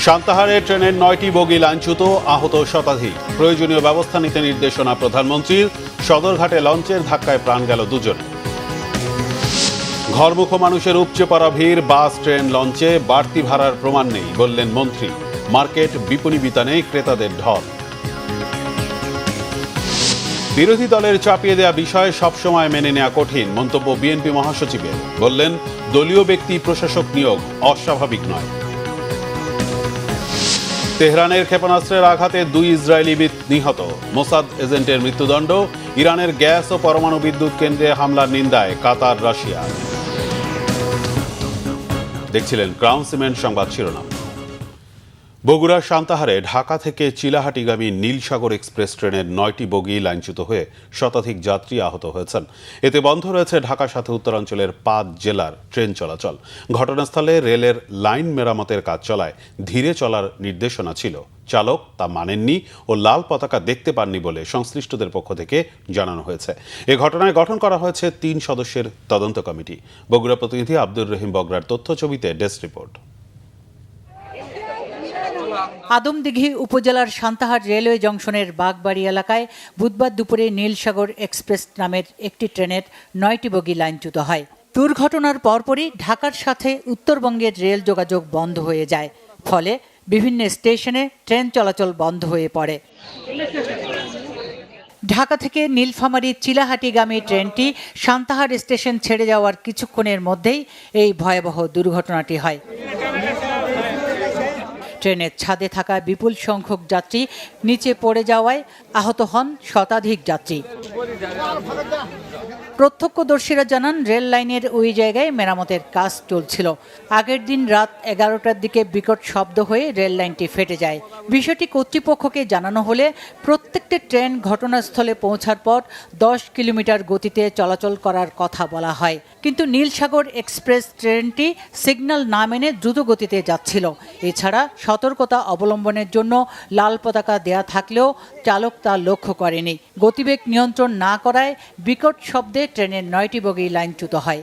সান্তাহারে ট্রেনের 9টি বগি লাইনচ্যুত, আহত শতাধিক। প্রয়োজনীয় ব্যবস্থা নিতে নির্দেশনা প্রধানমন্ত্রীর। সদরঘাটে লঞ্চের ধাক্কায় প্রাণ গেল দুজন। ঘরমুখো মানুষের উপচে পড়া ভিড়, বাস, ট্রেন, লঞ্চে বাড়তি ভাড়ার প্রমাণ নেই বললেন মন্ত্রী। মার্কেট বিপণী বিতানে ক্রেতাদের ঢল। বিরোধী দলের চাপিয়ে দেয়া বিষয় সবসময় মেনে নেওয়া কঠিন মন্তব্য বিএনপি মহাসচিবের। বললেন, দলীয় ব্যক্তি প্রশাসক নিয়োগ অস্বাভাবিক নয়। তেহরানের ক্ষেপণাস্ত্রের আঘাতে 2 ইসরায়েলি নিহত, মোসাদ এজেন্টের মৃত্যুদণ্ড। ইরানের গ্যাস ও পরমাণু বিদ্যুৎ কেন্দ্রে হামলার নিন্দায় কাতার, রাশিয়া। দেখছিলেন ক্রাউন সিমেন্ট সংবাদ শিরোনাম। বগুড়ার সান্তাহারে ঢাকা থেকে চিলাহাটিগামী নীলসাগর এক্সপ্রেস ট্রেনের 9টি বগি লাইনচ্যুত হয়ে শতাধিক যাত্রী আহত হয়েছেন। এতে বন্ধ রয়েছে ঢাকার সাথে উত্তরাঞ্চলের 5 জেলার ট্রেন চলাচল। ঘটনাস্থলে রেলের লাইন মেরামতের কাজ চলায় ধীরে চলার নির্দেশনা ছিল। চালক তা মানেননি ও লাল পতাকা দেখতে পাননি বলে সংশ্লিষ্টদের পক্ষ থেকে জানানো হয়েছে। এ ঘটনায় গঠন করা হয়েছে 3 সদস্যের তদন্ত কমিটি। বগুড়া প্রতিনিধি আব্দুর রহিম বগরার তথ্য ছবিতে ডেস্ক রিপোর্ট। আদমদিঘি উপজেলার সান্তাহার রেলওয়ে জংশনের বাগবাড়ি এলাকায় বুধবার দুপুরে নীলসাগর এক্সপ্রেস নামের একটি ট্রেনের 9টি বগি লাইনচ্যুত হয়। দুর্ঘটনার পরপরই ঢাকার সাথে উত্তরবঙ্গের রেল যোগাযোগ বন্ধ হয়ে যায়। ফলে বিভিন্ন স্টেশনে ট্রেন চলাচল বন্ধ হয়ে পড়ে। ঢাকা থেকে নীলফামারী চিলাহাটিগামী ট্রেনটি সান্তাহার স্টেশন ছেড়ে যাওয়ার কিছুক্ষণের মধ্যেই এই ভয়াবহ দুর্ঘটনাটি হয়। ট্রেনের ছাদে থাকা বিপুল সংখ্যক যাত্রী নিচে পড়ে যাওয়ায় আহত হন শতাধিক যাত্রী। প্রত্যক্ষদর্শীরা জানান, রেল লাইনের ওই জায়গায় মেরামতের কাজ চলছিল। আগের দিন রাত 11টার দিকে বিকট শব্দ হয়ে রেল লাইনটি ফেটে যায়। বিষয়টি কর্তৃপক্ষকে জানানো হলে প্রত্যেকটি ট্রেন ঘটনাস্থলে পৌঁছার পর 10 কিলোমিটার গতিতে চলাচল করার কথা বলা হয়। কিন্তু নীলসাগর এক্সপ্রেস ট্রেনটি সিগন্যাল না মেনে দ্রুত গতিতে যাচ্ছিল। এছাড়া সতর্কতা অবলম্বনের জন্য লাল পতাকা দেয়া থাকলেও চালক তা লক্ষ্য করেনি। গতিবেগ নিয়ন্ত্রণ না করায় বিকট শব্দে ট্রেনের 9টি বগি লাইনচ্যুত হয়।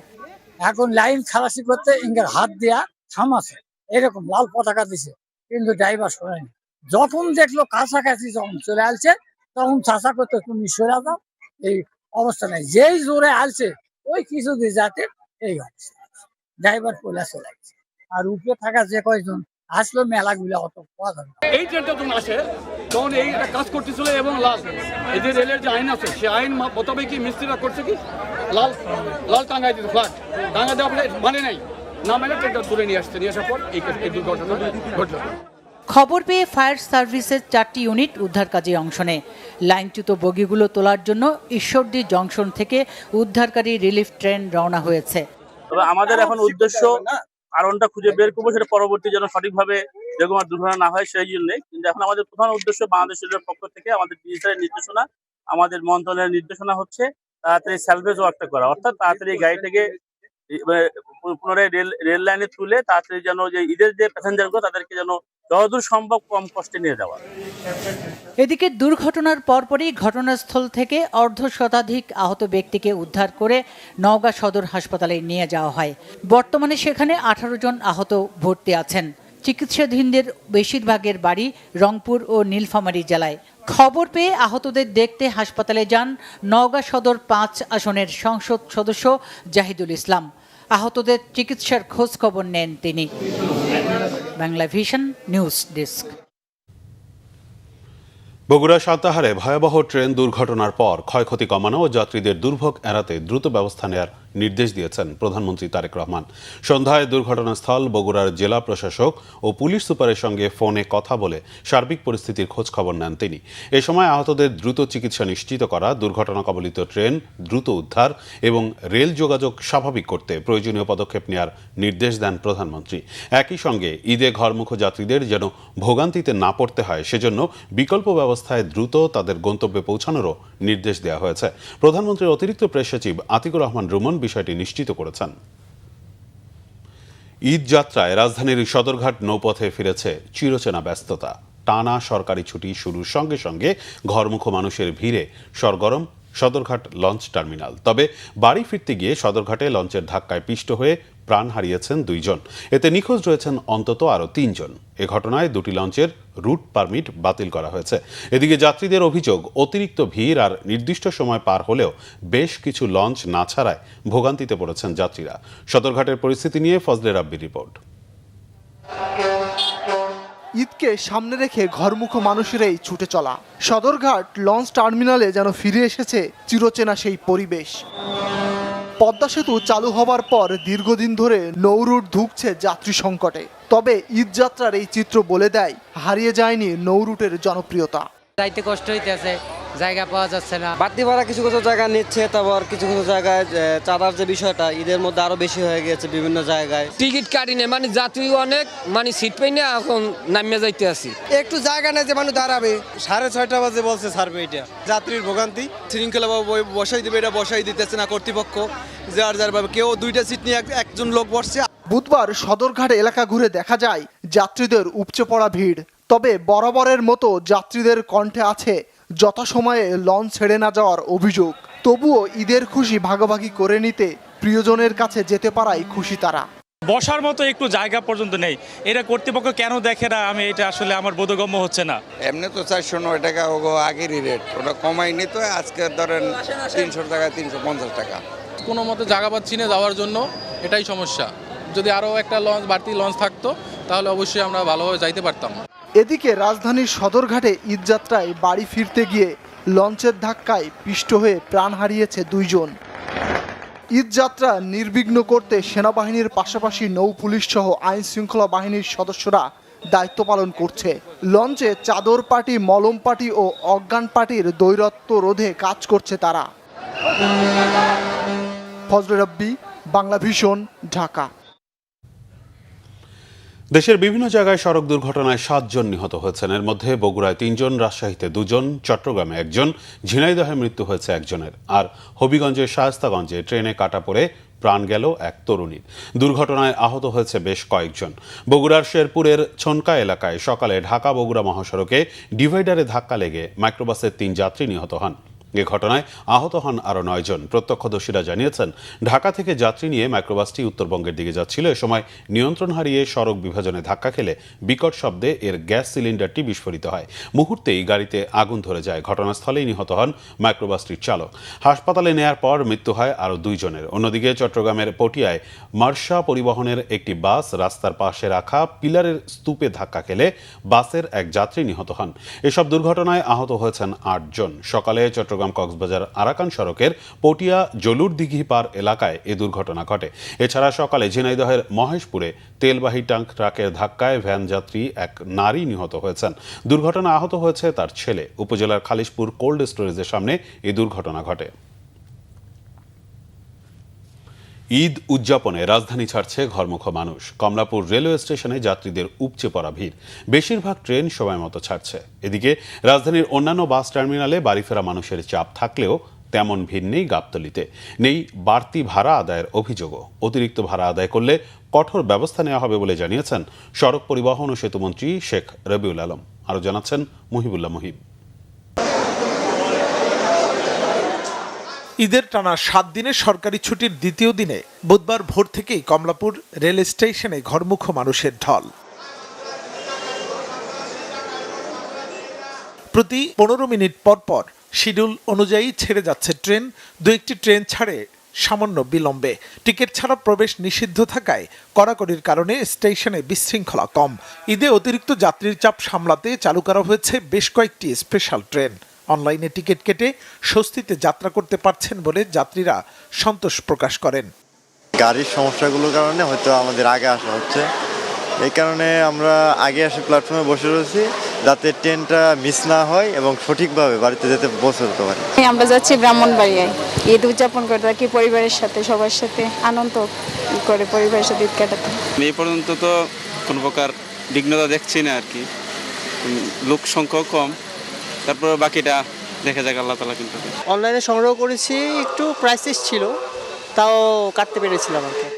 এখন লাইন খালাসি করতে ইঙ্গার হাত দেয়া থামাছে, এরকম লাল পতাকা দিছে, কিন্তু ড্রাইভার শোনেনি। যখন দেখলো কাছাকাছি যখন চলে আসছে তখন চাষা করতে তুমি সরে দাও, এই অবস্থা নাই। যেই জোরে আসছে ওই কিছু দিয়ে যাতে এই অবস্থা, ড্রাইভার পয়লা চলে আসছে। আর উপরে থাকা যে কয়েকজন আসলো মেলাগুলো অত পাওয়া যাবে। এই ট্রেনটা যখন আসে তখন এই কাজ করতেছিল এবং লাল এই যে রেলের যে আইন আছে সে আইন মোতাবেক কি মিস্ত্রিরা করছে কি লাল লাল টাঙ্গাই দিতে ফ্ল্যাগ টাঙ্গা দেওয়া মানে নাই, না মানে ট্রেনটা তুলে নিয়ে আসছে। নিয়ে আসার পর এই দুর্ঘটনা ঘটল। খবর পেয়ে ফায়ার সার্ভিসের 4টি ইউনিট উদ্ধার কাজে অংশ নেয়। লাইনচ্যুত বগিগুলো তোলার জন্য ঈশ্বরদী জংশন থেকে উদ্ধারকারী রিলিফ ট্রেন রওনা হয়েছে। তবে আমাদের এখন উদ্দেশ্য কারণটা খুঁজে বের করবো, সেটা পরবর্তী যেন সঠিকভাবে যেরকম আর দুর্ঘটনা না হয় সেই জন্যই। কিন্তু এখন আমাদের প্রধান উদ্দেশ্য বাংলাদেশের পক্ষ থেকে আমাদের ডিজিটাল নির্দেশনা, আমাদের মন্ত্রণালয়ের নির্দেশনা হচ্ছে তাড়াতাড়ি স্যালভেজ ওয়ার্কটা করা, অর্থাৎ তাড়াতাড়ি গাড়িটাকে পুনরায় রেল লাইনে তুলে তাড়াতাড়ি যেন যে ঈদের যে প্যাসেঞ্জারগুলো তাদেরকে যেন যতদূর সম্ভব কম কষ্টে নিয়ে যাওয়া। এদিকে দুর্ঘটনার পরপরই ঘটনাস্থল থেকে অর্ধশতাধিক আহত ব্যক্তিকে উদ্ধার করে নওগাঁ সদর হাসপাতালে নিয়ে যাওয়া হয়। বর্তমানে সেখানে 18 জন আহত ভর্তি আছেন। চিকিৎসাধীনদের বেশিরভাগের বাড়ি রংপুর ও নীলফামারী জেলায়। খবর পেয়ে আহতদের দেখতে হাসপাতালে যান নওগাঁ সদর 5 আসনের সংসদ সদস্য জাহিদুল ইসলাম। আহতদের চিকিৎসার খোঁজ খবর নেন তিনি। Bangla vision news desk. Bogura সান্তাহারে ভয়াবহ ট্রেন দুর্ঘটনার পর ক্ষয়ক্ষতি কমানো ও যাত্রীদের দুর্ভোগ এড়াতে দ্রুত ব্যবস্থা নেওয়ার নির্দেশ দিয়েছেন প্রধানমন্ত্রী তারেক রহমান। সন্ধ্যায় দুর্ঘটনাস্থল বগুড়ার জেলা প্রশাসক ও পুলিশ সুপারের সঙ্গে ফোনে কথা বলে সার্বিক পরিস্থিতির খোঁজ খবর নেন তিনি। এ সময় আহতদের দ্রুত চিকিৎসা নিশ্চিত করা, দুর্ঘটনা কবলিত ট্রেন দ্রুত উদ্ধার এবং রেল যোগাযোগ স্বাভাবিক করতে প্রয়োজনীয় পদক্ষেপ নেওয়ার নির্দেশ দেন প্রধানমন্ত্রী। একই সঙ্গে ঈদে ঘরমুখো যাত্রীদের যেন ভোগান্তিতে না পড়তে হয় সেজন্য বিকল্প ব্যবস্থায় দ্রুত তাদের গন্তব্যে পৌঁছানোরও নির্দেশ দেওয়া হয়েছে। প্রধানমন্ত্রীর অতিরিক্ত প্রেস সচিব আতিকুর রহমান রুমন বিষয়টি নিশ্চিত করেছেন। ঈদ যাত্রায় রাজধানীর সদরঘাট নৌপথে ফিরেছে চিরচেনা ব্যস্ততা। টানা সরকারি ছুটি শুরুর সঙ্গে সঙ্গে ঘরমুখো মানুষের ভিড়ে সরগরম সদরঘাট লঞ্চ টার্মিনাল। তবে বাড়ি ফিরতে গিয়ে সদরঘাটে লঞ্চের ধাক্কায় পিষ্ট হয়ে প্রাণ হারিয়েছেন 2 জন। এতে নিখোঁজ রয়েছেন অন্তত আরও 3 জন। এ ঘটনায় 2টি লঞ্চের রুট পারমিট বাতিল করা হয়েছে। এদিকে যাত্রীদের অভিযোগ, অতিরিক্ত ভিড় আর নির্দিষ্ট সময় পার হলেও বেশ কিছু লঞ্চ না ছাড়ায় ভোগান্তিতে পড়েছেন যাত্রীরা। সদরঘাটের পরিস্থিতি নিয়ে ফজলে রাব্বির রিপোর্ট। ঈদকে সামনে রেখে ঘরমুখো মানুষেরাই ছুটে চলা সদরঘাট লঞ্চ টার্মিনালে যেন ফিরে এসেছে চিরচেনা সেই পরিবেশ। পদ্মা সেতু চালু হবার পর দীর্ঘদিন ধরে নৌরুট ধুঁকছে যাত্রী সংকটে। তবে ঈদযাত্রার এই চিত্র বলে দেয়, হারিয়ে যায়নি নৌরুটের জনপ্রিয়তা। যাইতে কষ্ট হইতেছে, জায়গা পাওয়া যাচ্ছে না। বাড়তি ভাড়া কিছু কিছু জায়গায় নিচ্ছে, তারপর কিছু কিছু জায়গায় চাঁদার যে বিষয়টা ঈদের মধ্যে আরো বেশি হয়ে গেছে বিভিন্ন জায়গায়। টিকিট কাটি নেই, মানে যাত্রী অনেক, মানে সিট পাই না, এখন নামিয়ে যাইতে আসি। একটু জায়গা নেই যে মানুষ দাঁড়াবে। 6:30 বাজে বলছে ছাড়বে, এটা যাত্রীর ভোগান্তি। শৃঙ্খলাভাবে বসাই দেবে, এটা বসাই দিতেছে না কর্তৃপক্ষ। যার ভাবে কেউ 2টা সিট নিয়ে একজন লোক বসছে। বুধবার সদরঘাট এলাকা ঘুরে দেখা যায় যাত্রীদের উপচে পড়া ভিড়। তবে বরাবরের মতো যাত্রীদের কণ্ঠে আছে যথাসময়ে লঞ্চ ছেড়ে না যাওয়ার অভিযোগ। তবুও ঈদের খুশি ভাগাভাগি করে নিতে প্রিয়জনের কাছে যেতে পারাই খুশি তারা। বসার মতো একটু জায়গা পর্যন্ত নেই, এটা কর্তৃপক্ষ কেন দেখে না, আমি এটা আসলে আমার বোধগম্য হচ্ছে না। এমনি তো 409 টাকা আগেরই রেট, ওটা কমাইনি তো আজকে ধরেন 300 টাকা 350 টাকা। কোনো মতো জায়গা পাচ্ছি না যাওয়ার জন্য, এটাই সমস্যা। যদি আরও একটা লঞ্চ, বাড়তি লঞ্চ থাকতো তাহলে অবশ্যই আমরা ভালোভাবে যাইতে পারতাম। এদিকে রাজধানীর সদরঘাটে ঈদযাত্রায় বাড়ি ফিরতে গিয়ে লঞ্চের ধাক্কায় পিষ্ট হয়ে প্রাণ হারিয়েছে 2 জন। ঈদযাত্রা নির্বিঘ্ন করতে সেনাবাহিনীর পাশাপাশি নৌ পুলিশ সহ আইন শৃঙ্খলা বাহিনীর সদস্যরা দায়িত্ব পালন করছে। লঞ্চে চাদর পার্টি, মলম পার্টি ও অজ্ঞান পার্টির দ্বৈরত্ব রোধে কাজ করছে তারা। ফজলে রাব্বি, বাংলা ভিশন, ঢাকা। দেশের বিভিন্ন জায়গায় সড়ক দুর্ঘটনায় 7 জন নিহত হয়েছেন। এর মধ্যে বগুড়ায় 3 জন, রাজশাহীতে 2 জন, চট্টগ্রামে 1 জন, ঝিনাইদহে মৃত্যু হয়েছে 1 জনের। আর হবিগঞ্জের শায়েস্তাগঞ্জে ট্রেনে কাটা পড়ে প্রাণ গেল এক তরুণীর। দুর্ঘটনায় আহত হয়েছে বেশ কয়েকজন। বগুড়ার শেরপুরের ছনকা এলাকায় সকালে ঢাকা বগুড়া মহাসড়কে ডিভাইডারে ধাক্কা লেগে মাইক্রোবাসের 3 যাত্রী নিহত হন। এ ঘটনায় আহত হন আরও 9 জন। প্রত্যক্ষদর্শীরা জানিয়েছেন, ঢাকা থেকে যাত্রী নিয়ে মাইক্রোবাসটি উত্তরবঙ্গের দিকে যাচ্ছিল। এ সময় নিয়ন্ত্রণ হারিয়ে সড়ক বিভাজনে ধাক্কা খেলে বিকট শব্দে এর গ্যাস সিলিন্ডারটি বিস্ফোরিত হয়। মুহূর্তেই গাড়িতে আগুন ধরে যায়। ঘটনাস্থলেই নিহত হন মাইক্রোবাসটির চালক। হাসপাতালে নেয়ার পর মৃত্যু হয় আরও 2 জনের। অন্যদিকে চট্টগ্রামের পটিয়ায় মার্শা পরিবহনের একটি বাস রাস্তার পাশে রাখা পিলারের স্তূপে ধাক্কা খেলে বাসের এক যাত্রী নিহত হন। এসব দুর্ঘটনায় আহত হয়েছেন 8 জন। সকালে চট্টগ্রাম কক্সবাজার আরাকান সড়কের পটিয়া জলুর দিঘি পার এলাকায় এ দুর্ঘটনা ঘটে। এছাড়া সকালে ঝিনাইদহের মহেশপুরে তেলবাহী ট্রাকের ধাক্কায় ভ্যান যাত্রী এক নারী নিহত হয়েছেন। দুর্ঘটনা আহত হয়েছে তার ছেলে। উপজেলার খালিশপুর কোল্ড স্টোরেজের সামনে এই দুর্ঘটনা ঘটে। ঈদ উদযাপনে রাজধানী ছাড়ছে ঘরমুখো মানুষ। কমলাপুর রেলওয়ে স্টেশনে যাত্রীদের উপচে পড়া ভিড়। বেশিরভাগ ট্রেন সময় মতো ছাড়ছে। এদিকে রাজধানীর অন্যান্য বাস টার্মিনালে বাড়ি ফেরা মানুষের চাপ থাকলেও তেমন ভিড় নেই গাবতলীতে। নেই বাড়তি ভাড়া আদায়ের অভিযোগও। অতিরিক্ত ভাড়া আদায় করলে কঠোর ব্যবস্থা নেওয়া হবে বলে জানিয়েছেন সড়ক পরিবহন ও সেতুমন্ত্রী শেখ রবিউল আলম। আরও জানাচ্ছেন মুহিবুল্লাহ মুহিব। ঈদের টানা 7 দিনের সরকারি ছুটির দ্বিতীয় দিনে বুধবার ভোর থেকেই কমলাপুর রেল স্টেশনে ঘরমুখো মানুষের ঢল। প্রতি 15 মিনিট পর পর শিডিউল অনুযায়ী ছেড়ে যাচ্ছে ট্রেন। 2-1টি ট্রেন ছাড়ে সামান্য বিলম্বে। টিকিট ছাড়া প্রবেশ নিষিদ্ধ থাকায় কড়াকড়ির কারণে স্টেশনে বিশৃঙ্খলা কম। ঈদে অতিরিক্ত যাত্রীর চাপ সামলাতে চালু করা হয়েছে বেশ কয়েকটি স্পেশাল ট্রেন। অনলাইনে টিকিট কেটে স্বস্তিতে যাত্রা করতে পারছেন বলে যাত্রীরা সন্তোষ প্রকাশ করেন। গাড়ির সমস্যাগুলোর কারণে হয়তো আমাদের আগে আসা হচ্ছে, এই কারণে আমরা আগে এসে প্ল্যাটফর্মে বসে রয়েছি যাতে ট্রেনটা মিস না হয় এবং সঠিকভাবে বাড়িতে যেতে পৌঁছতে পারি। আমরা যাচ্ছি ব্রাহ্মণবাড়িয়ায় ঈদ উদযাপন করতে, থাকি পরিবারের সাথে, সবার সাথে আনন্দ করে পরিবারের সাথে ঈদ কাটাতে। এই পর্যন্ত তো কোনো প্রকার বিঘ্নতা দেখছি না আর কি, লোক সংখ্যা কম, তারপর বাকিটা দেখা যাক আল্লাহ তাআলা। কিন্তু অনলাইনে সংগ্রহ করেছি, একটু প্রাইসেস ছিল, তাও কাটতে পেরেছিলাম আর কি।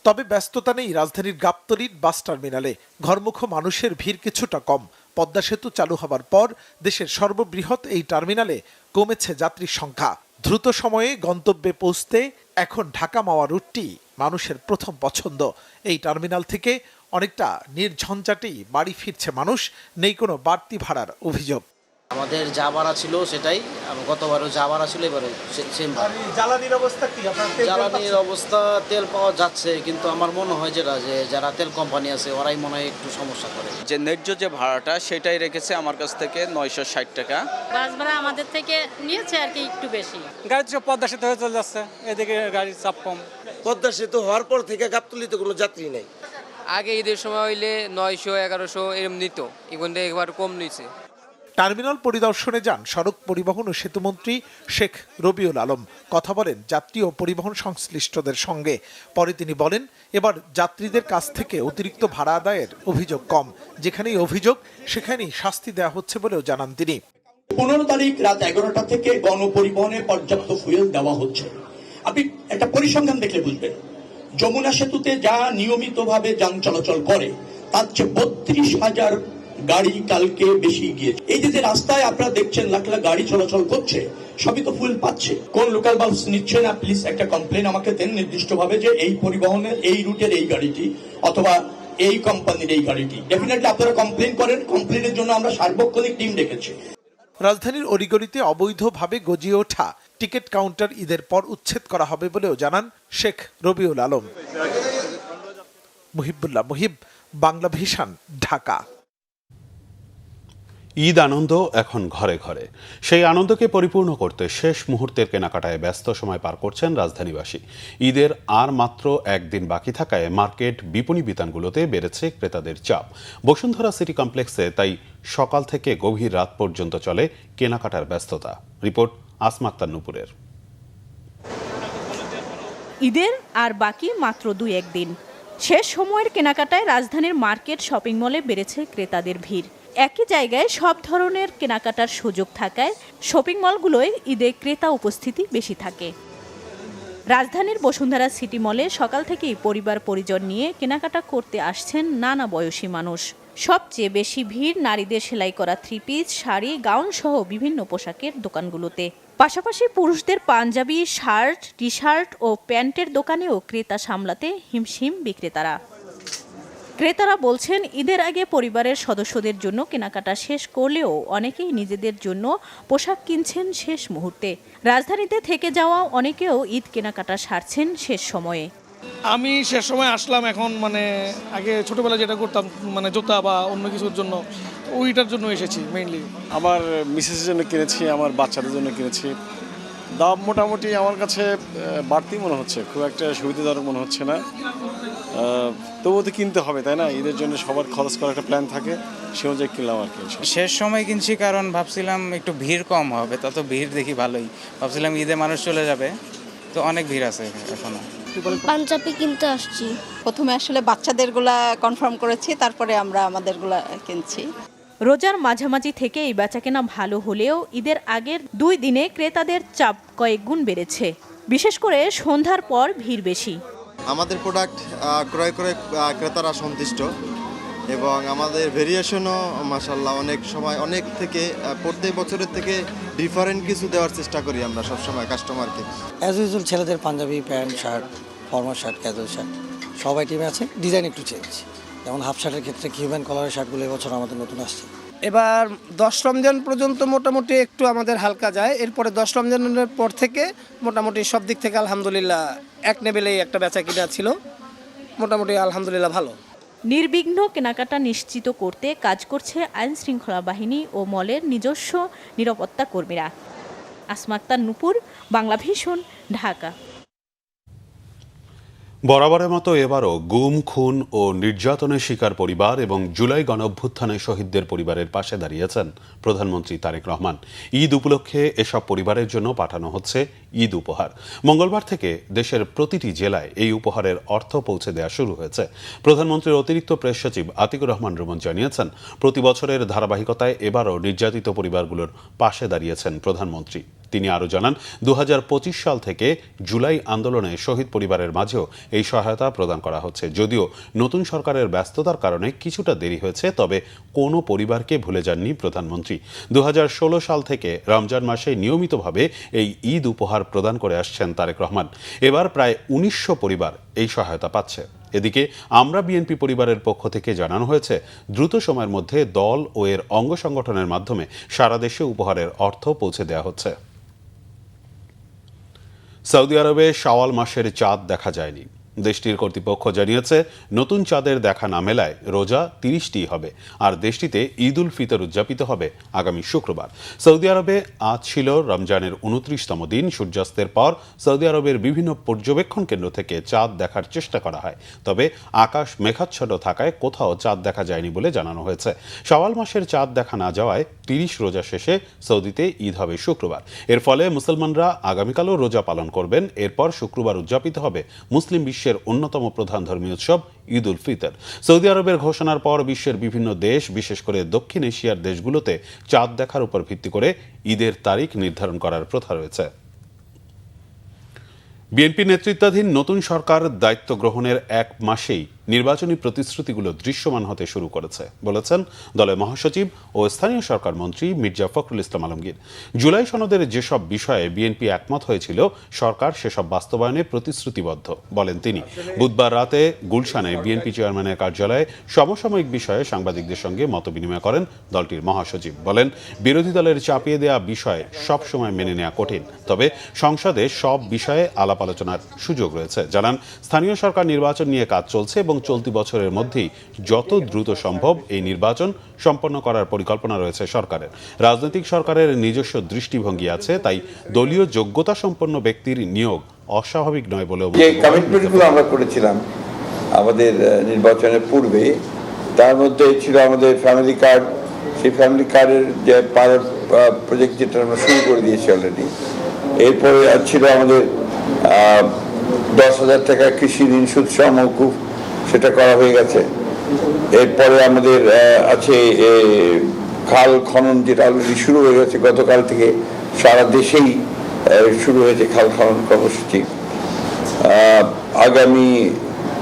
তবে ব্যস্ততা নেই রাজধানীর গাবতলীর বাস টার্মিনালে। ঘরমুখো মানুষের ভিড় কিছুটা কম। পদ্মা সেতু চালু হবার পর দেশের সর্ববৃহৎ এই টার্মিনালে কমেছে যাত্রীর সংখ্যা। দ্রুত সময়ে গন্তব্যে পৌঁছতে এখন ঢাকা মাওয়া রুটটি মানুষের প্রথম পছন্দ। এই টার্মিনাল থেকে অনেকটা নির্ঝঞ্ঝাটেই বাড়ি ফিরছে মানুষ, নেই কোনো বাড়তি ভাড়ার অভিযোগ। আমাদের যা ভাড়া ছিল সেটাই, গতবারও যা ভাড়া ছিল এবারও সেম ভাড়া। জ্বালানির অবস্থা কি? জ্বালানির অবস্থা তেল পাওয়া যাচ্ছে, কিন্তু আমার মনে হয় যে যারা তেল কোম্পানি আছে ওরাই মনে হয় একটু সমস্যা করে। যে ন্যায্য যে ভাড়াটা সেটাই রেখেছে আমার কাছ থেকে 960 টাকা। বাস ভাড়া আমাদের থেকে নিয়েছে আর কি একটু বেশি। গাড়ি তো পদ্মা সেতু হয়ে চলে যাচ্ছে, এদিকে গাড়ির চাপ কম। পদ্মা সেতু হওয়ার পর থেকে গাবতলীতে কোনো যাত্রী নেই। আগে ঈদের সময় হইলে 900-1100 এরম নিত, এখন একবার কম নিছে। টার্মিনাল পরিদর্শনে যান সড়ক পরিবহন ও সেতুমন্ত্রী শেখ রবিউল আলম। কথা বলেন যাত্রী ও পরিবহন সংশ্লিষ্টদের সঙ্গে। পরে তিনি বলেন, এবার যাত্রীদের কাছ থেকে অতিরিক্ত ভাড়া আদায়ের অভিযোগ কম। যেখানেই অভিযোগ সেখানেই শাস্তি দেওয়া হচ্ছে বলেও জানান তিনি। 15 তারিখ রাত 11টা থেকে গণপরিবহনে পর্যাপ্ত ফুয়েল দেওয়া হচ্ছে। আপনি একটা পরিসংখ্যান দেখলে বুঝবেন, যমুনা সেতুতে যা নিয়মিতভাবে যান চলাচল করে তার চেয়ে 32,000 গাড়ি কালকে বেশি গিয়েছে। এই যে রাস্তায় আপনারা দেখছেন লাখ লাখ গাড়ি চলাচল করছে, সবই তো ফুয়েল পাচ্ছে। কোন লোকাল বাস নিচ্ছে না, প্লিজ একটা কমপ্লেন আমাকে দেন নির্দিষ্টভাবে যে এই পরিবহনের এই রুটের এই গাড়িটি অথবা এই কোম্পানির এই গাড়িটি। ডেফিনেটলি আপনারা কমপ্লেন করেন, কমপ্লেনের জন্য আমরা সার্বক্ষণিক টিম রেখেছি। রাজধানীর অলিগলিতে অবৈধভাবে গজিয়ে ওঠা টিকিট কাউন্টার ঈদের পর উচ্ছেদ করা হবে বলেও জানান শেখ রবিউল আলম। মুহিবুল্লাহ মুহিব, বাংলা ভিশন, ঢাকা। ঈদ আনন্দ এখন ঘরে ঘরে। সেই আনন্দকে পরিপূর্ণ করতে শেষ মুহূর্তের কেনাকাটায় ব্যস্ত সময় পার করছেন রাজধানীবাসী। ঈদের আর মাত্র একদিন বাকি থাকায় মার্কেট, বিপণী বিতানগুলোতে বেড়েছে ক্রেতাদের চাপ। বসুন্ধরা সিটি কমপ্লেক্সে তাই সকাল থেকে গভীর রাত পর্যন্ত চলে কেনাকাটার ব্যস্ততা। রিপোর্ট আসমা আক্তার নুপুরের। ঈদের আর বাকি মাত্র 2-1 দিন। শেষ সময়ের কেনাকাটায় রাজধানীর মার্কেট, শপিং মলে বেড়েছে ক্রেতাদের ভিড়। একই জায়গায় সব ধরনের কেনাকাটার সুযোগ থাকায় শপিং মলগুলোয় ঈদে ক্রেতা উপস্থিতি বেশি থাকে। রাজধানীর বসুন্ধরা সিটি মলে সকাল থেকেই পরিবার পরিজন নিয়ে কেনাকাটা করতে আসছেন নানা বয়সী মানুষ। সবচেয়ে বেশি ভিড় নারীদের সেলাই করা 3 পিস, শাড়ি, গাউন সহ বিভিন্ন পোশাকের দোকানগুলোতে। পাশাপাশি পুরুষদের পাঞ্জাবি, শার্ট, টি শার্ট ও প্যান্টের দোকানেও ক্রেতা সামলাতে হিমশিম বিক্রেতারা। ক্রেতারা বলছেন, ঈদের আগে পরিবারের সদস্যদের জন্য কেনাকাটা শেষ করলেও অনেকেই নিজেদের জন্য পোশাক কিনছেন শেষ মুহূর্তে। রাজধানীতে থেকে যাওয়া অনেকেও ঈদ কেনাকাটা সারছেন শেষ সময়ে। আমি শেষ সময় আসলাম, এখন আগে ছোটবেলায় যেটা করতাম জুতা বা অন্য কিছুর জন্য, ওইটার জন্য এসেছি মেইনলি। আমার মিসেসের জন্য কিনেছি, আমার বাচ্চাদের জন্য কিনেছি। দাম মোটামুটি আমার কাছে বাড়তি মনে হচ্ছে, খুব একটা সুবিধাজনক মনে হচ্ছে না। তবুও তো কিনতে হবে, তাই না? ঈদের জন্য সবার খরচ করার একটা প্ল্যান থাকে, সে অনুযায়ী কিনলাম আর কি। শেষ সময় কিনছি কারণ ভাবছিলাম একটু ভিড় কম হবে, তত ভিড় দেখি ভালোই। ভাবছিলাম ঈদে মানুষ চলে যাবে, তো অনেক ভিড় আছে এখনো। পাঞ্জাবি কিনতে আসছি। প্রথমে আসলে বাচ্চাদেরগুলা কনফার্ম করেছি, তারপরে আমরা আমাদেরগুলা কিনছি। রোজার মাঝামাঝি থেকে এই বেচাকেনা ভালো হলেও ঈদের আগের 2 দিনে ক্রেতাদের চাপ কয়েক গুণ বেড়েছে। বিশেষ করে সন্ধ্যার পর ভিড় বেশি। আমাদের প্রোডাক্ট ক্রয় করে ক্রেতারা সন্তুষ্ট এবং আমাদের ভেরিয়েশনও মাশাআল্লাহ অনেক সময় অনেক থেকে প্রত্যেক বছরের থেকে ডিফারেন্ট কিছু দেওয়ার চেষ্টা করি আমরা সবসময় কাস্টমারকে। অ্যাজ ইউজুয়াল ছেলেদের Punjabi, pant, shirt, formal shirt, casual shirt সব আইটেমে আছে, ডিজাইন একটু চেঞ্জ। যেমন হাফ শার্টের ক্ষেত্রে কিউবান কলারের শার্টগুলো এবছর আমাদের নতুন আসছে। এবার 10 রমজান পর্যন্ত মোটামুটি একটু আমাদের হালকা যায়, এরপরে 10 রমজানের পর থেকে মোটামুটি সব দিক থেকে আলহামদুলিল্লাহ এক লেভেলেই একটা বেচা কিনা ছিল, মোটামুটি আলহামদুলিল্লাহ ভালো। নির্বিঘ্ন কেনাকাটা নিশ্চিত করতে কাজ করছে আইন শৃঙ্খলা বাহিনী ও মলের নিজস্ব নিরাপত্তা কর্মীরা। আসমা আক্তার নুপুর, বাংলা ভিশন, ঢাকা। বরাবরের মতো এবারও গুম, খুন ও নির্যাতনের শিকার পরিবার এবং জুলাই গণঅভ্যুত্থানে শহীদদের পরিবারের পাশে দাঁড়িয়েছেন প্রধানমন্ত্রী তারেক রহমান। ঈদ উপলক্ষে এসব পরিবারের জন্য পাঠানো হচ্ছে ঈদ উপহার। মঙ্গলবার থেকে দেশের প্রতিটি জেলায় এই উপহারের অর্থ পৌঁছে দেওয়া শুরু হয়েছে। প্রধানমন্ত্রীর অতিরিক্ত প্রেস সচিব আতিকুর রহমান রুমন জানিয়েছেন, প্রতি বছরের ধারাবাহিকতায় এবারও নির্যাতিত পরিবারগুলোর পাশে দাঁড়িয়েছেন প্রধানমন্ত্রী। তিনি আরও জানান 2025 সাল থেকে জুলাই আন্দোলনে শহীদ পরিবারের মাঝেও এই সহায়তা প্রদান করা হচ্ছে। যদিও নতুন সরকারের ব্যস্ততার কারণে কিছুটা দেরি হয়েছে, তবে কোনো পরিবারকে ভুলে যাননি প্রধানমন্ত্রী। 2016 সাল থেকে রমজান মাসে নিয়মিতভাবে এই ঈদ উপহার প্রদান করে আসছেন তারেক রহমান। এবার প্রায় 1900 পরিবার এই সহায়তা পাচ্ছে। এদিকে আমরা বিএনপি পরিবারের পক্ষ থেকে জানানো হয়েছে, দ্রুত সময়ের মধ্যে দল ও এর অঙ্গ সংগঠনের মাধ্যমে সারা দেশে উপহারের অর্থ পৌঁছে দেওয়া হচ্ছে। সৌদি আরবে শাওয়াল মাসের চাঁদ দেখা যায়নি। দেশটির কর্তৃপক্ষ জানিয়েছে, নতুন চাঁদের দেখা না মেলায় রোজা 30টি হবে, আর দেশটিতে ঈদ উল ফিতর উদযাপিত হবে আগামী শুক্রবার। সৌদি আরবে আজ ছিল রমজানের 29তম দিন। সূর্যাস্তের পর সৌদি আরবের বিভিন্ন পর্যবেক্ষণ কেন্দ্র থেকে চাঁদ দেখার চেষ্টা করা হয়, তবে আকাশ মেঘাচ্ছন্ন থাকায় কোথাও চাঁদ দেখা যায়নি বলে জানানো হয়েছে। শাওয়াল মাসের চাঁদ দেখা না যাওয়ায় 30 রোজা শেষে সৌদিতে ঈদ হবে শুক্রবার। এর ফলে মুসলমানরা আগামীকালও রোজা পালন করবেন। এরপর শুক্রবার উদযাপিত হবে মুসলিম বিশ্বের অন্যতম প্রধান ধর্মীয় উৎসব ঈদ উল ফিতর। সৌদি আরবের ঘোষণার পর বিশ্বের বিভিন্ন দেশ, বিশেষ করে দক্ষিণ এশিয়ার দেশগুলোতে চাঁদ দেখার উপর ভিত্তি করে ঈদের তারিখ নির্ধারণ করার প্রথা রয়েছে। বিএনপি নেতৃত্বাধীন নতুন সরকার দায়িত্ব গ্রহণের এক মাসেই নির্বাচনী প্রতিশ্রুতিগুলো দৃশ্যমান হতে শুরু করেছে বলেছেন দলের মহাসচিব ও স্থানীয় সরকার মন্ত্রী মির্জা ফখরুল ইসলাম আলমগীর। জুলাই সনদের যেসব বিষয়ে বিএনপি একমত হয়েছিল, সরকার সেসব বাস্তবায়নে প্রতিশ্রুতিবদ্ধ বলেন তিনি। বুধবার রাতে গুলশানে বিএনপি চেয়ারম্যানের কার্যালয়ে সমসাময়িক বিষয়ে সাংবাদিকদের সঙ্গে মতবিনিময় করেন দলটির মহাসচিব। বলেন, বিরোধী দলের চাপিয়ে দেওয়া বিষয় সবসময় মেনে নেওয়া কঠিন, তবে সংসদে সব বিষয়ে আলাপ আলোচনার সুযোগ রয়েছে। জানান, স্থানীয় সরকার নির্বাচন নিয়ে কাজ চলছে এবং চলতি বছরের মধ্যেই যত দ্রুত সম্ভব এই নির্বাচন সম্পন্ন করার পরিকল্পনা রয়েছে সরকারের। রাজনৈতিক সরকারের নিজস্ব দৃষ্টিভঙ্গি আছে, তাই দলীয় যোগ্যতা সম্পন্ন ব্যক্তির নিয়োগ অস্বাভাবিক নয় বলে যে কমিটমেন্টগুলো আমরা করেছিলাম আমাদের নির্বাচনের পূর্বে, তার মধ্যে ছিল আমাদের ফ্যামিলি কার্ড। সেই ফ্যামিলি কার্ডের যে পাইলট প্রজেক্ট, যেটা আমরা শুরু করে দিয়েছি অলরেডি। এরপরে ছিল আমাদের 10,000 টাকা কৃষি ঋণ সুদ সহ মওকুফ, সেটা করা হয়ে গেছে। এরপরে আমাদের আছে খাল খনন, যেটা অলরেডি শুরু হয়ে গেছে গতকাল থেকে। সারা দেশেই শুরু হয়েছে খাল খনন কর্মসূচি। আগামী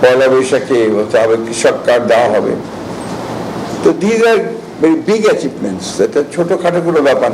1 বৈশাখে কৃষক কার্ড দেওয়া হবে। তো this are very big achievements, এটা ছোটখাটো কোনো ব্যাপার।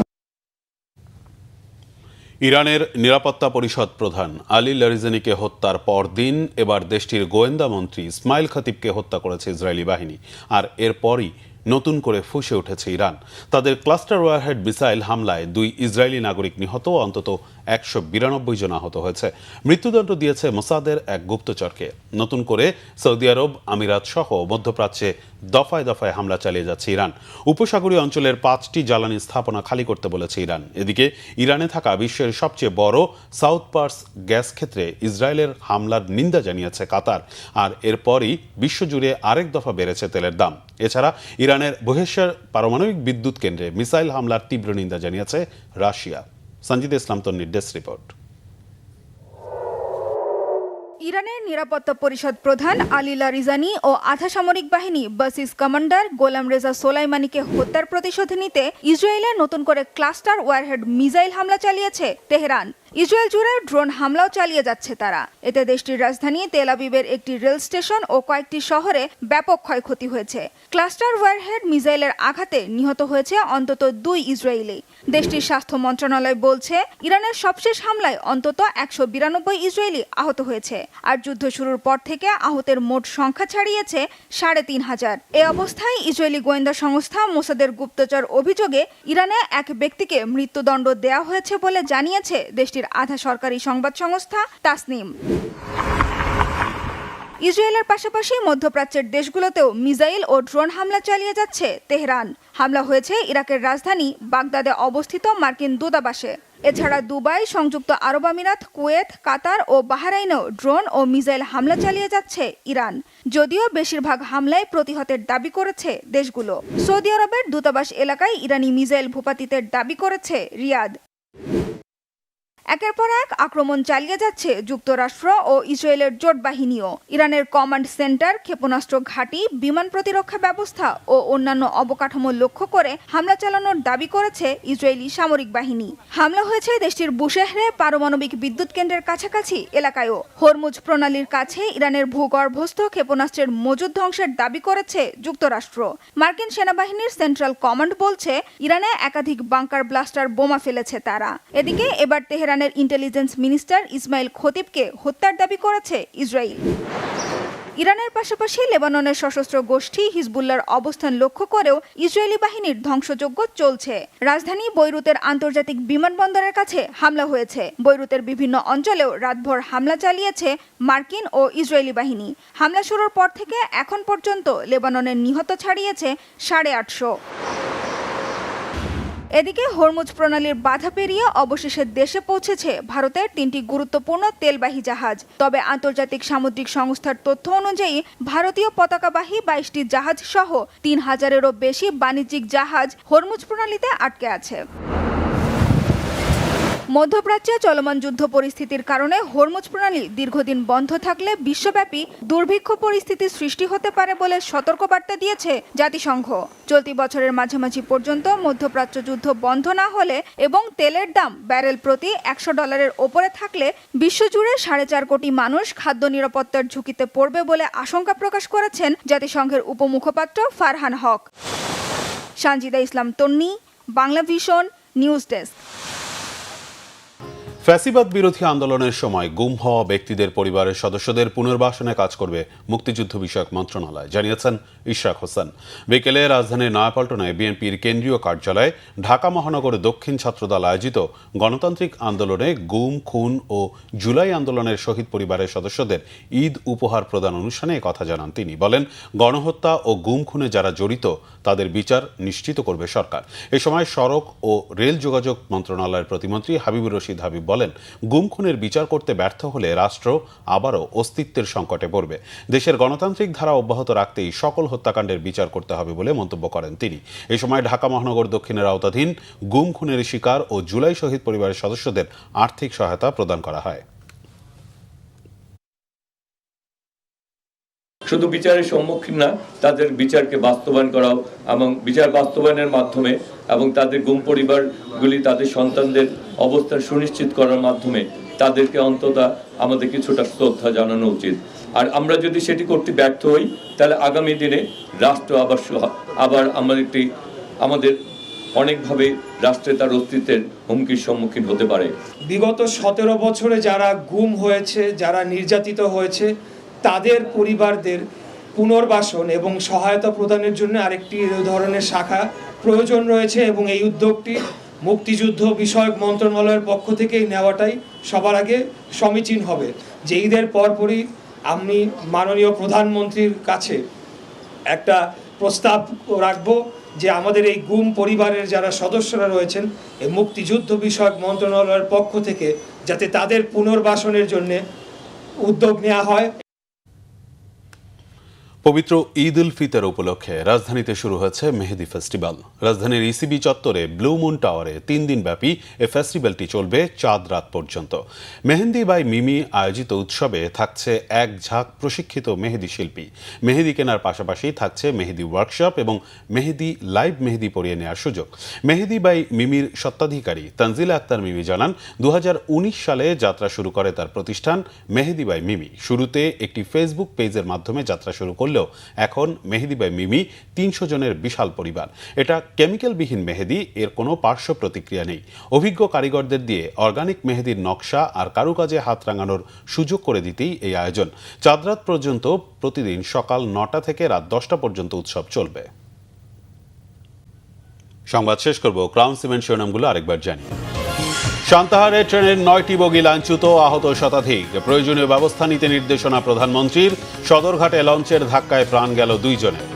ইরানের নিরাপত্তা পরিষদ প্রধান আলী লারিজানিকে হত্যার পরদিন এবার দেশটির গোয়েন্দা মন্ত্রী ইসমাইল খতিবকে হত্যা করেছে ইসরায়েলি বাহিনী। আর এরপরই নতুন করে ফুঁসে উঠেছে ইরান। তাদের ক্লাস্টার ওয়ারহেড মিসাইল হামলায় 2 ইসরায়েলি নাগরিক নিহত, অন্তত 192 জন আহত হয়েছে। মৃত্যুদণ্ড দিয়েছে মোসাদের এক গুপ্তচরকে। নতুন করে সৌদি আরব, আমিরাত সহ মধ্যপ্রাচ্যে দফায় দফায় হামলা চালিয়ে যাচ্ছে ইরান। উপসাগরীয় অঞ্চলের 5টি জ্বালানি স্থাপনা খালি করতে বলেছে ইরান। এদিকে ইরানে থাকা বিশ্বের সবচেয়ে বড় সাউথ পার্স গ্যাস ক্ষেত্রে ইসরায়েলের হামলার নিন্দা জানিয়েছে কাতার। আর এরপরই বিশ্বজুড়ে আরেক দফা বেড়েছে তেলের দাম। এছাড়া ইরানের বহেশ্বর পারমাণবিক বিদ্যুৎ কেন্দ্রে মিসাইল হামলার তীব্র নিন্দা জানিয়েছে রাশিয়া। সঞ্জিদ ইসলাম তন্নির ডেস্ক রিপোর্ট। ইরানের নিরাপত্তা পরিষদ প্রধান আলী লারিজানি ও আধা সামরিক বাহিনী বাসিস কমান্ডার গোলাম রেজা সোলাইমানিকে হত্যার প্রতিশোধ নিতে ইসরায়েলে নতুন করে ক্লাস্টার ওয়ারহেড মিসাইল হামলা চালিয়েছে তেহরান। ইসরায়েল জুড়ে ড্রোন হামলাও চালিয়ে যাচ্ছে তারা। এতে দেশটির রাজধানী তেল আবিবের একটি রেল স্টেশন ও কয়েকটি শহরে ব্যাপক ক্ষয়ক্ষতি হয়েছে। ক্লাস্টার ওয়ারহেড মিসাইলের আঘাতে নিহত হয়েছে অন্তত 2 ইসরায়েলি। দেশটির স্বাস্থ্য মন্ত্রণালয় বলছে, ইরানের সবশেষ হামলায় অন্তত 192 ইসরায়েলি আহত হয়েছে। আর যুদ্ধ শুরুর পর থেকে আহতের মোট সংখ্যা ছাড়িয়েছে 3,500। এ অবস্থায় ইসরায়েলি গোয়েন্দা সংস্থা মোসাদের গুপ্তচর অভিযোগে ইরানে এক ব্যক্তিকে মৃত্যুদণ্ড দেওয়া হয়েছে বলে জানিয়েছে দেশটির আধা সরকারি সংবাদ সংস্থা তাসনিম। ইসরায়েলের পাশাপাশি মধ্যপ্রাচ্যের দেশগুলোতেও মিসাইল ও ড্রোন হামলা চালিয়ে যাচ্ছে তেহরান। হামলা হয়েছে ইরাকের রাজধানী বাগদাদে অবস্থিত মার্কিন দূতাবাসে। এছাড়া দুবাই, সংযুক্ত আরব আমিরাত, কুয়েত, কাতার ও বাহরাইনেও ড্রোন ও মিসাইল হামলা চালিয়ে যাচ্ছে ইরান। যদিও বেশিরভাগ হামলায় প্রতিহতের দাবি করেছে দেশগুলো। সৌদি আরবের দূতাবাস এলাকায় ইরানি মিসাইল ভূপাতিতের দাবি করেছে রিয়াদ। একের পর এক আক্রমণ চালিয়ে যাচ্ছে যুক্তরাষ্ট্র ও ইসরায়েলের জোট বাহিনীও। ইরানের কমান্ড সেন্টার, ক্ষেপণাস্ত্র ঘাঁটি, বিমান প্রতিরক্ষা ব্যবস্থা ও অন্যান্য অবকাঠামো লক্ষ্য করে হামলা চালানোর দাবি করেছে ইসরায়েলি সামরিক বাহিনী। হামলা হয়েছে দেশটির বুশেহরে পারমাণবিক বিদ্যুৎ কেন্দ্রের কাছাকাছি এলাকায়ও। হরমুজ প্রণালীর কাছে ইরানের ভূগর্ভস্থ ক্ষেপণাস্ত্রের মজুদ ধ্বংসের দাবি করেছে যুক্তরাষ্ট্র। মার্কিন সেনাবাহিনীর সেন্ট্রাল কমান্ড বলছে ইরানে একাধিক বাংকার ব্লাস্টার বোমা ফেলেছে তারা। এদিকে এবার তেহরানের ইন্টেলিজেন্স মিনিস্টার ইসমাইল খতিবকে হত্যার দাবি করেছে ইসরায়েল। ইরানের পাশাপাশি লেবাননের সশস্ত্র গোষ্ঠী হিজবুল্লাহর অবস্থান লক্ষ্য করেও ইসরায়েলি বাহিনীর ধ্বংসযজ্ঞ চলছে। রাজধানী বৈরুতের আন্তর্জাতিক বিমানবন্দরের কাছে হামলা হয়েছে। বৈরুতের বিভিন্ন অঞ্চলেও রাতভর হামলা চালিয়েছে মার্কিন ও ইসরায়েলি বাহিনী। হামলা শুরুর পর থেকে এখন পর্যন্ত লেবাননের নিহত ছাড়িয়েছে 850। এদিকে হরমুজ প্রণালীর বাধা পেরিয়ে অবশেষে দেশে পৌঁছেছে ভারতের 3টি গুরুত্বপূর্ণ তেলবাহী জাহাজ। তবে আন্তর্জাতিক সামুদ্রিক সংস্থার তথ্য অনুযায়ী ভারতীয় পতাকাবাহী 22টি জাহাজ সহ 3000-এরও বেশি বাণিজ্যিক জাহাজ হরমুজ প্রণালীতে আটকে আছে। মধ্যপ্রাচ্যে চলমান যুদ্ধ পরিস্থিতির কারণে হরমুজ প্রণালী দীর্ঘদিন বন্ধ থাকলে বিশ্বব্যাপী দুর্ভিক্ষ পরিস্থিতি সৃষ্টি হতে পারে বলে সতর্কবার্তা দিয়েছে জাতিসংঘ। চলতি বছরের মাঝামাঝি পর্যন্ত মধ্যপ্রাচ্য যুদ্ধ বন্ধ না হলে এবং তেলের দাম ব্যারেল প্রতি $100 ওপরে থাকলে বিশ্বজুড়ে 4.5 কোটি মানুষ খাদ্য নিরাপত্তার ঝুঁকিতে পড়বে বলে আশঙ্কা প্রকাশ করেছেন জাতিসংঘের উপমুখপাত্র ফারহান হক। সানজিদা ইসলাম তন্নি, বাংলা ভিশন, নিউজ ডেস্ক। ফ্যাসিবাদ বিরোধী আন্দোলনের সময় গুম হওয়া ব্যক্তিদের পরিবারের সদস্যদের পুনর্বাসনে কাজ করবে মুক্তিযুদ্ধ বিষয়ক মন্ত্রণালয়, জানিয়েছেন ইশরাক হোসেন। বিকেলে রাজধানীর নয়াপল্টনায় বিএনপির কেন্দ্রীয় কার্যালয়ে ঢাকা মহানগর দক্ষিণ ছাত্রদল আয়োজিত গণতান্ত্রিক আন্দোলনে গুম, খুন ও জুলাই আন্দোলনের শহীদ পরিবারের সদস্যদের ঈদ উপহার প্রদান অনুষ্ঠানে কথা জানান তিনি। বলেন, গণহত্যা ও গুম খুনে যারা জড়িত তাদের বিচার নিশ্চিত করবে সরকার। এ সময় সড়ক ও রেল যোগাযোগ মন্ত্রণালয়ের প্রতিমন্ত্রী হাবিবুর রশিদ হাবিব বলেন, গুম খুনের বিচার করতে ব্যর্থ হলে রাষ্ট্র আবারও অস্তিত্বের সংকটে পড়বে। দেশের গণতান্ত্রিক ধারা অব্যাহত রাখতেই সকল হত্যাকাণ্ডের বিচার করতে হবে বলে মন্তব্য করেন তিনি। এই সময় ঢাকা মহানগর দক্ষিণের আওতাধীন গুম খুনের শিকার ও জুলাই শহীদ পরিবারের সদস্যদের আর্থিক সহায়তা প্রদান করা হয়। শুধু বিচারের সম্মুখীন না, তাদের বিচারকে বাস্তবায়ন করাও এবং বিচার বাস্তবায়নের মাধ্যমে এবং তাদের গুম পরিবারগুলি তাদের সন্তানদের অবস্থা সুনিশ্চিত করার মাধ্যমে তাদেরকে অন্তত আমাদের কিছুটা শ্রদ্ধা জানানো উচিত। আর আমরা যদি সেটি করতে ব্যর্থ হই তাহলে আগামী দিনে রাষ্ট্র আবার আমাদের অনেকভাবে রাষ্ট্রে তার অস্তিত্বের হুমকির সম্মুখীন হতে পারে। বিগত 17 বছরে যারা গুম হয়েছে, যারা নির্যাতিত হয়েছে, তাদের পরিবারদের পুনর্বাসন এবং সহায়তা প্রদানের জন্য আরেকটি ধরনের শাখা প্রয়োজন রয়েছে এবং এই উদ্যোগটি মুক্তিযুদ্ধ বিষয়ক মন্ত্রণালয়ের পক্ষ থেকেই নেওয়াটাই সবার আগে সমীচীন হবে। যে ঈদের পরপরই আমি মাননীয় প্রধানমন্ত্রীর কাছে একটা প্রস্তাব রাখব যে আমাদের এই গুম পরিবারের যারা সদস্যরা রয়েছেন এই মুক্তিযুদ্ধ বিষয়ক মন্ত্রণালয়ের পক্ষ থেকে যাতে তাদের পুনর্বাসনের জন্য উদ্যোগ নেওয়া হয়। পবিত্র ঈদ উল ফিতর উপলক্ষে রাজধানীতে শুরু হয়েছে মেহেদি ফেস্টিভ্যাল। রাজধানীর ইসিবি চত্বরে ব্লু মুন টাওয়ারে 3 দিন ব্যাপী এই ফেস্টিভ্যালটি চলবে চাঁদ রাত পর্যন্ত। মেহেন্দি বাই মিমি আয়োজিত উৎসবে থাকছে এক ঝাঁক প্রশিক্ষিত মেহেদি শিল্পী। মেহেদি কেনার পাশাপাশি থাকছে মেহেদি ওয়ার্কশপ এবং মেহেদি লাইভ মেহেদি পরিয়ে নেওয়ার সুযোগ। মেহেদি বাই মিমির স্বত্বাধিকারী তানজিলা আক্তার মিমি জানান, 2019 সালে যাত্রা শুরু করে তার প্রতিষ্ঠান মেহেদি বাই মিমি। শুরুতে একটি ফেসবুক পেজের মাধ্যমে যাত্রা শুরু করলেও এখন মেহেদি বাই মিমি 300 জনের বিশাল পরিবার। এটা কেমিক্যালবিহীন মেহেদি, এর কোনো পার্শ্ব প্রতিক্রিয়া নেই। অভিজ্ঞ কারিগরদের দিয়ে অর্গানিক মেহেদির নকশা আর কারুকাজে হাত রাঙানোর সুযোগ করে দিতেই এই আয়োজন। চাঁদরাত পর্যন্ত প্রতিদিন সকাল 9টা থেকে রাত 10টা পর্যন্ত উৎসব চলবে। সংবাদ শেষ করব ক্রাউন সিমেন্ট শিরোনামগুলো আরেকবার জানি। সান্তাহারে ট্রেনের 9টি বগি লাইনচ্যুত, আহত শতাধিক। প্রয়োজনীয় ব্যবস্থা নিতে নির্দেশনা প্রধানমন্ত্রীর। সদরঘাটে লঞ্চের ধাক্কায় প্রাণ গেল 2 জনের।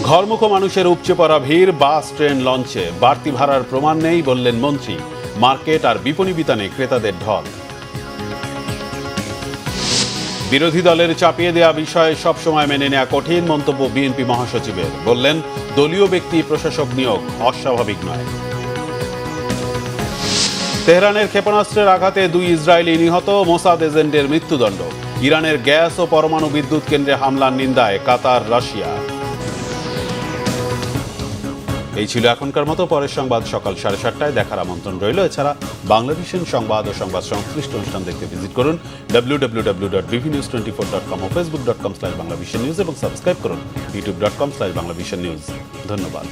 ঘরমুখ মানুষের উপচে পড়া ভিড় বাস, ট্রেন, লঞ্চে। বাড়তি ভাড়ার প্রমাণ নেই বললেন মন্ত্রী। মার্কেট আর বিপণী বিতানে ক্রেতাদের ঢল। বিরোধী দলের চাপিয়ে দেওয়া বিষয়ে সবসময় মেনে নেওয়া কঠিন, মন্তব্য বিএনপি মহাসচিবের। বললেন, দলীয় ব্যক্তি প্রশাসক নিয়োগ অস্বাভাবিক নয়। তেহরানের ক্ষেপণাস্ত্রের আঘাতে 2 ইসরায়েলি নিহত, মোসাদ এজেন্টের মৃত্যুদণ্ড। ইরানের গ্যাস ও পরমাণু বিদ্যুৎ কেন্দ্রে হামলার নিন্দায় কাতার, রাশিয়া। এই ছিল এখনকার মতো। পরের সংবাদ সকাল 7:30টায় দেখার আমন্ত্রণ রইল। এছাড়া বাংলাদেশের সংবাদ ও সংবাদ সংশ্লিষ্ট অনুষ্ঠান দেখতে ভিজিট করুন www.bvnews24.com ও facebook.com/banglavisionnews এবং সাবস্ক্রাইব করুন youtube.com/banglavisionnews। ধন্যবাদ।